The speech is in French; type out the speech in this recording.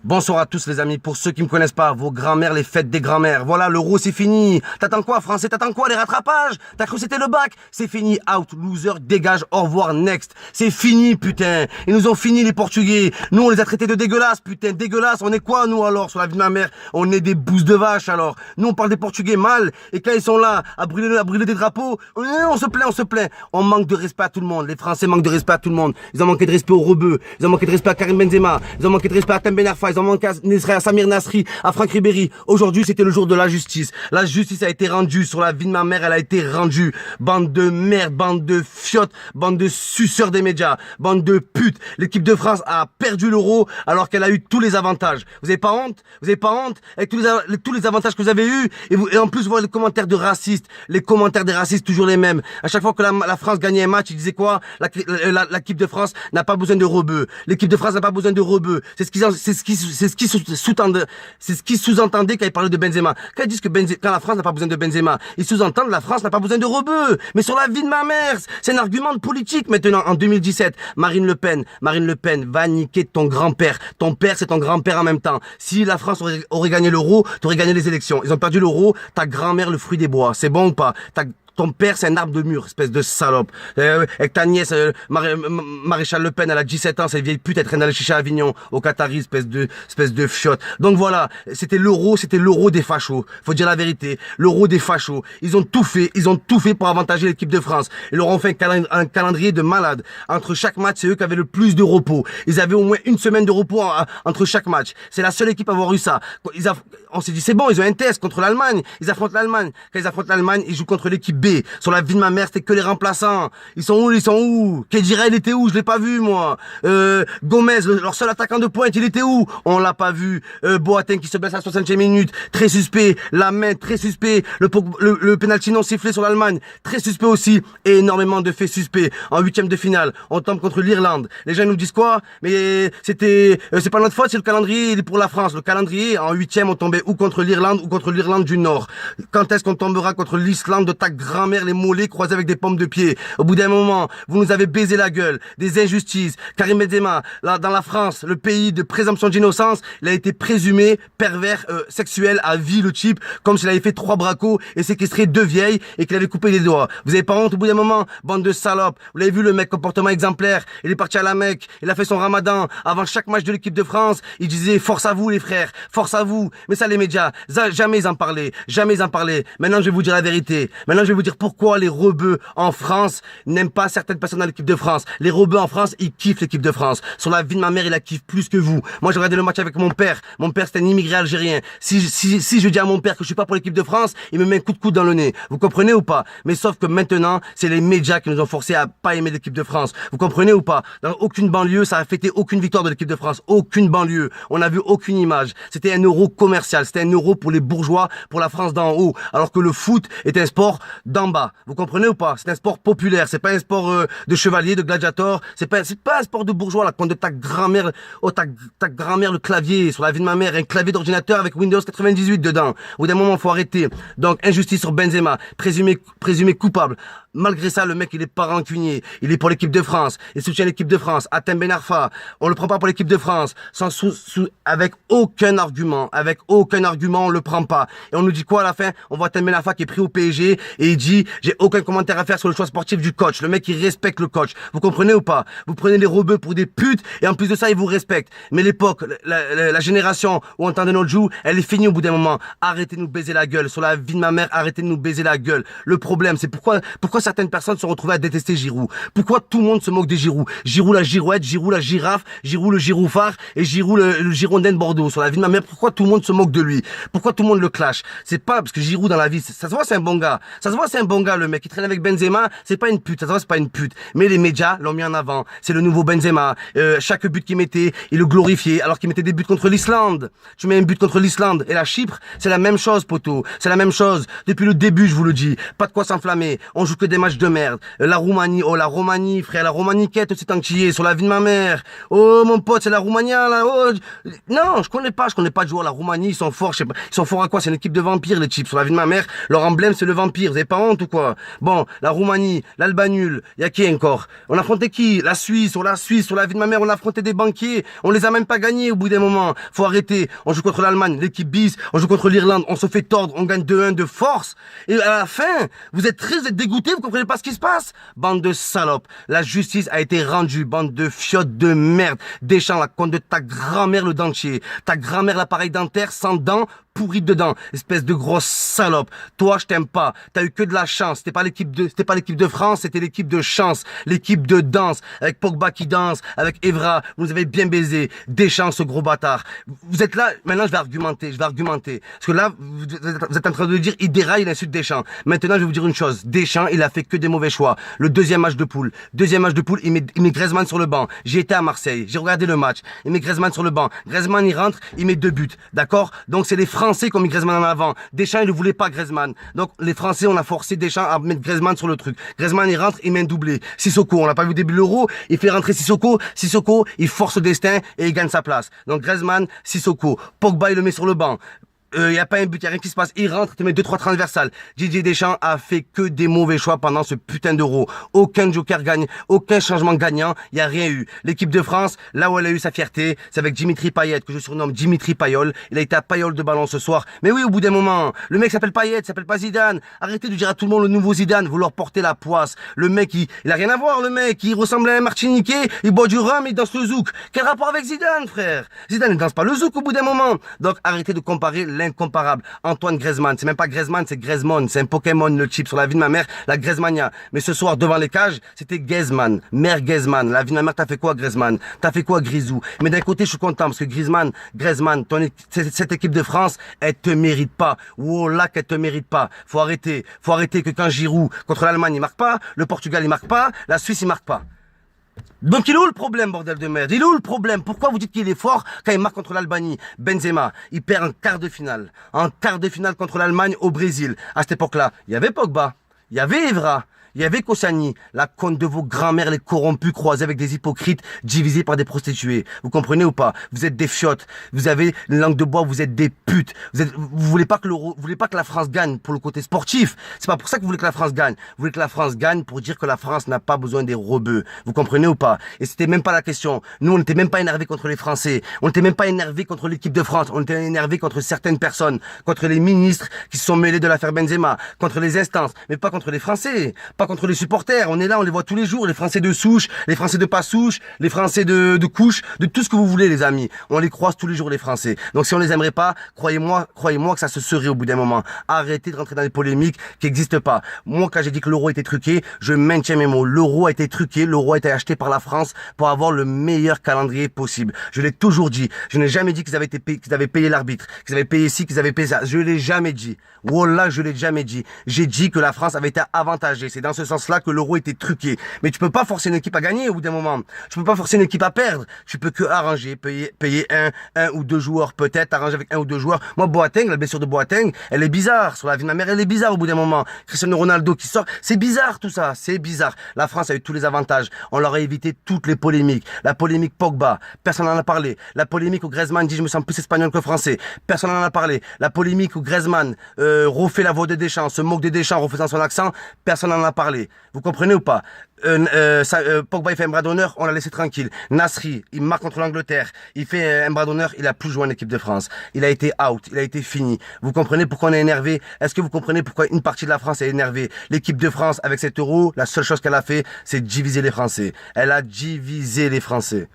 Bonsoir à tous les amis, pour ceux qui me connaissent pas, vos grands-mères, les fêtes des grands-mères. Voilà, l'euro c'est fini. T'attends quoi français? T'attends quoi les rattrapages? T'as cru que c'était le bac? C'est fini, out, loser, dégage, au revoir, next. C'est fini putain. Ils nous ont fini les Portugais. Nous on les a traités de dégueulasses, putain, dégueulasses. On est quoi nous alors sur la vie de ma mère? On est des bousses de vache alors. Nous on parle des Portugais mal. Et quand ils sont là à brûler des drapeaux, on se plaint. On manque de respect à tout le monde. Les Français manquent de respect à tout le monde. Ils ont manqué de respect aux rebeux. Ils ont manqué de respect à Karim Benzema. Ils ont manqué de respect à Tem Ben Arfa. Ils ont manqué à Samir Nasri, à Franck Ribéry. Aujourd'hui, c'était le jour de la justice. La justice a été rendue. Sur la vie de ma mère, elle a été rendue. Bande de merde, bande de fiottes, bande de suceurs des médias, bande de putes. L'équipe de France a perdu l'euro alors qu'elle a eu tous les avantages. Vous avez pas honte? Vous avez pas honte? Avec tous les avantages que vous avez eus. Et en plus, vous voyez les commentaires de racistes. Les commentaires des racistes, toujours les mêmes. À chaque fois que la France gagnait un match, ils disaient quoi? L'équipe de France n'a pas besoin de rebeux. L'équipe de France n'a pas besoin de rebeux. C'est ce qu'ils sous-entendaient quand ils parlaient de Benzema. Quand ils disent que quand la France n'a pas besoin de Benzema, ils sous-entendent que la France n'a pas besoin de rebeux. Mais sur la vie de ma mère, c'est un argument de politique maintenant. En 2017, Marine Le Pen va niquer ton grand-père. Ton père, c'est ton grand-père en même temps. Si la France aurait gagné l'euro, t'aurais gagné les élections. Ils ont perdu l'euro, ta grand-mère le fruit des bois. C'est bon ou pas? Ton père, c'est un arbre de mur, espèce de salope. Avec ta nièce, Maréchal Le Pen, elle a 17 ans, cette vieille pute, elle traîne dans le chicha à Avignon, au Qatari, espèce de fiotte. Donc voilà, c'était l'euro des fachos. Faut dire la vérité. L'euro des fachos. Ils ont tout fait pour avantager l'équipe de France. Ils leur ont fait un calendrier de malade. Entre chaque match, c'est eux qui avaient le plus de repos. Ils avaient au moins une semaine de repos entre chaque match. C'est la seule équipe à avoir eu ça. On s'est dit, c'est bon, ils ont un test contre l'Allemagne. Ils affrontent l'Allemagne. Quand ils affrontent l'Allemagne, ils jouent contre l'équipe B. Sur la vie de ma mère, c'était que les remplaçants. Ils sont où? Kedira, il était où? Je l'ai pas vu, moi. Gomez, leur seul attaquant de pointe, il était où? On l'a pas vu. Boateng qui se blesse à la 60e minute. Très suspect. La main, très suspect. Le penalty non sifflé sur l'Allemagne. Très suspect aussi. Et énormément de faits suspects. En 8e de finale, on tombe contre l'Irlande. Les gens nous disent quoi? Mais c'est pas notre faute, c'est le calendrier, il est pour la France. Le calendrier, en 8e, on tombait ou contre l'Irlande ou contre l'Irlande du Nord. Quand est-ce qu'on tombera contre l'Islande de ta grand-mère, les mollets croisés avec des pommes de pied? Au bout d'un moment, vous nous avez baisé la gueule. Des injustices. Karim Benzema, là, dans la France, le pays de présomption d'innocence, il a été présumé pervers sexuel à vie, le type, comme s'il avait fait 3 bracos et séquestré 2 vieilles et qu'il avait coupé les doigts. Vous avez pas honte au bout d'un moment? Bande de salopes. Vous l'avez vu, le mec, comportement exemplaire. Il est parti à la Mecque. Il a fait son ramadan. Avant chaque match de l'équipe de France, il disait force à vous les frères, force à vous. Mais ça, les médias, jamais ils en parlaient. Jamais ils en parlaient. Maintenant, je vais vous dire la vérité. Maintenant, je vais vous dire pourquoi les rebeux en France n'aiment pas certaines personnes dans l'équipe de France. Les rebeux en France, ils kiffent l'équipe de France. Sur la vie de ma mère, ils la kiffent plus que vous. Moi, j'ai regardé le match avec mon père. Mon père, c'était un immigré algérien. Si je dis à mon père que je suis pas pour l'équipe de France, il me met un coup de coude dans le nez. Vous comprenez ou pas? Mais sauf que maintenant, c'est les médias qui nous ont forcés à pas aimer l'équipe de France. Vous comprenez ou pas? Dans aucune banlieue, ça a fêté aucune victoire de l'équipe de France. Aucune banlieue. On n'a vu aucune image. C'était un euro commercial. C'était un euro pour les bourgeois, pour la France d'en haut. Alors que le foot est un sport d'en bas. Vous comprenez ou pas? C'est un sport populaire. C'est pas un sport de chevalier, de gladiateur. C'est pas un sport de bourgeois, là, quand de ta grand-mère, ta grand-mère, le clavier, sur la vie de ma mère, un clavier d'ordinateur avec Windows 98 dedans. Au bout d'un moment, faut arrêter. Donc, injustice sur Benzema. Présumé coupable. Malgré ça, le mec, il est pas rancunier. Il est pour l'équipe de France. Il soutient l'équipe de France. Tem Ben Arfa. On le prend pas pour l'équipe de France. Avec aucun argument. On le prend pas. Et on nous dit quoi à la fin? On voit Tem Ben Arfa qui est pris au PSG et il dit, j'ai aucun commentaire à faire sur le choix sportif du coach. Le mec, il respecte le coach. Vous comprenez ou pas? Vous prenez les rebeux pour des putes et en plus de ça, ils vous respectent. Mais l'époque, la génération où on entendait notre joue, elle est finie au bout d'un moment. Arrêtez de nous baiser la gueule. Sur la vie de ma mère, arrêtez de nous baiser la gueule. Le problème, c'est pourquoi certaines personnes se retrouvent à détester Giroud. Pourquoi tout le monde se moque de Giroud? Giroud la girouette, Giroud la girafe, Giroud le giroufard et Giroud le girondin de Bordeaux. Sur la vie de ma mère, pourquoi tout le monde se moque de lui? Pourquoi tout le monde le clash? C'est pas parce que Giroud dans la vie, ça se voit c'est un bon gars. Ça se voit c'est un bon gars le mec. Il traîne avec Benzema, c'est pas une pute. Ça se voit c'est pas une pute. Mais les médias l'ont mis en avant. C'est le nouveau Benzema. Chaque but qu'il mettait, il le glorifiait alors qu'il mettait des buts contre l'Islande. Tu mets un but contre l'Islande et la Chypre, c'est la même chose poteau. C'est la même chose. Depuis le début, je vous le dis. Pas de quoi s'enflammer. On joue que des matchs de merde. La Roumanie, oh la Roumanie, frère, la Roumanie quête aussi tant que tu y es, sur la vie de ma mère. Oh mon pote, c'est la Roumanie là. Oh. Non, je connais pas de joueurs. La Roumanie, ils sont forts, je sais pas. Ils sont forts à quoi? C'est une équipe de vampires, les types. Sur la vie de ma mère, leur emblème, c'est le vampire. Vous avez pas honte ou quoi? Bon, la Roumanie, l'Albanul, y a qui encore? On affrontait qui? La Suisse, sur la vie de ma mère, on affrontait des banquiers. On les a même pas gagnés au bout d'un moment. Faut arrêter. On joue contre l'Allemagne, l'équipe bis. On joue contre l'Irlande, on se fait tordre, on gagne 2-1 de force. Et à la fin, vous êtes triste, vous êtes dégoûtés, vous comprenez pas ce qui se passe? Bande de salopes. La justice a été rendue, bande de fiottes de merde. Deschamps, la compte de ta grand-mère le dentier. Ta grand-mère l'appareil dentaire sans dents, pourri dedans, espèce de grosse salope. Toi, je t'aime pas. T'as eu que de la chance. C'était pas l'équipe de France, c'était l'équipe de chance, l'équipe de danse, avec Pogba qui danse, avec Evra. Vous nous avez bien baisé. Deschamps, ce gros bâtard. Vous êtes là, maintenant je vais argumenter. Parce que là, vous êtes en train de dire, il déraille, il insulte Deschamps. Maintenant, je vais vous dire une chose. Deschamps, il a fait que des mauvais choix. Le deuxième match de poule, il met Griezmann sur le banc. J'ai été à Marseille, j'ai regardé le match. Il met Griezmann sur le banc. Griezmann, il rentre, il met 2 buts. D'accord? Donc c'est les Français qui ont mis Griezmann en avant. Deschamps, il ne voulait pas Griezmann. Donc les Français, on a forcé Deschamps à mettre Griezmann sur le truc. Griezmann, il rentre, il met un doublé. Sissoko, on l'a pas vu au début de l'Euro, il fait rentrer Sissoko. Sissoko, il force le destin et il gagne sa place. Donc Griezmann, Sissoko. Pogba, il le met sur le banc. Y a pas un but, y a rien qui se passe. Il rentre, il te met 2-3 transversales. Didier Deschamps a fait que des mauvais choix pendant ce putain d'Euro. Aucun joker gagne, aucun changement gagnant, y a rien eu. L'équipe de France, là où elle a eu sa fierté, c'est avec Dimitri Payet, que je surnomme Dimitri Payol. Il a été à Payol de ballon ce soir. Mais oui, au bout d'un moment, le mec s'appelle Payet, s'appelle pas Zidane. Arrêtez de dire à tout le monde le nouveau Zidane, vous leur portez la poisse. Le mec, il a rien à voir, le mec. Il ressemble à un Martiniquais, il boit du rhum, il danse le zouk. Quel rapport avec Zidane, frère? Zidane ne danse pas le zouk au bout d'un moment. Donc arrêtez de comparer incomparable. Antoine Griezmann, c'est même pas Griezmann, c'est Griezmann, c'est un Pokémon le chip sur la vie de ma mère, la Griezmania. Mais ce soir devant les cages, c'était Griezmann, mère Griezmann. La vie de ma mère, t'as fait quoi Griezmann? T'as fait quoi Grisou? Mais d'un côté, je suis content parce que Griezmann, cette équipe de France, elle te mérite pas. Oh là qu'elle te mérite pas. Faut arrêter que quand Giroud contre l'Allemagne il marque pas, le Portugal il marque pas, la Suisse il marque pas. Donc il est où le problème, bordel de merde? Il est où le problème? Pourquoi vous dites qu'il est fort quand il marque contre l'Albanie? Benzema, il perd en quart de finale. En quart de finale contre l'Allemagne au Brésil. À cette époque-là, il y avait Pogba, il y avait Evra, il y avait Koscielny, la conne de vos grands-mères les corrompus croisés avec des hypocrites divisés par des prostituées. Vous comprenez ou pas? Vous êtes des fiottes, vous avez une langue de bois, vous êtes des putes. Vous voulez pas que la France gagne pour le côté sportif. C'est pas pour ça que vous voulez que la France gagne. Vous voulez que la France gagne pour dire que la France n'a pas besoin des rebeux. Vous comprenez ou pas? Et c'était même pas la question. Nous, on n'était même pas énervés contre les Français. On n'était même pas énervés contre l'équipe de France. On était énervés contre certaines personnes, contre les ministres qui se sont mêlés de l'affaire Benzema, contre les instances, mais pas contre les Français. Pas contre les supporters, on est là, on les voit tous les jours, les Français de souche, les Français de pas souche, les Français de couche, de tout ce que vous voulez les amis. On les croise tous les jours les Français. Donc si on les aimerait pas, croyez-moi que ça se serait au bout d'un moment. Arrêtez de rentrer dans des polémiques qui n'existent pas. Moi quand j'ai dit que l'euro était truqué, je maintiens mes mots. L'euro a été truqué, l'euro a été acheté par la France pour avoir le meilleur calendrier possible. Je l'ai toujours dit. Je n'ai jamais dit qu'ils avaient payé l'arbitre, qu'ils avaient payé ci, qu'ils avaient payé ça. Je l'ai jamais dit. Wallah, je l'ai jamais dit. J'ai dit que la France avait été avantagée. C'est dans ce sens-là que l'euro était truqué. Mais tu peux pas forcer une équipe à gagner au bout d'un moment. Tu peux pas forcer une équipe à perdre. Tu peux que arranger, payer un ou deux joueurs peut-être, arranger avec un ou deux joueurs. Moi, Boateng, la blessure de Boateng, elle est bizarre. Sur la vie de ma mère, elle est bizarre au bout d'un moment. Cristiano Ronaldo qui sort, c'est bizarre tout ça, c'est bizarre. La France a eu tous les avantages. On leur a évité toutes les polémiques. La polémique Pogba, personne n'en a parlé. La polémique où Griezmann dit je me sens plus espagnol que français, personne n'en a parlé. La polémique où Griezmann refait la voix de Deschamps, se moque de Deschamps en refaisant son accent, personne n'en a parlé. Vous comprenez ou pas? Pogba il fait un bras d'honneur, on l'a laissé tranquille. Nasri, il marque contre l'Angleterre, il fait un bras d'honneur, il a plus joué en équipe de France. Il a été out, il a été fini. Vous comprenez pourquoi on est énervé? Est-ce que vous comprenez pourquoi une partie de la France est énervée? L'équipe de France avec cet euro, la seule chose qu'elle a fait, c'est diviser les Français. Elle a divisé les Français.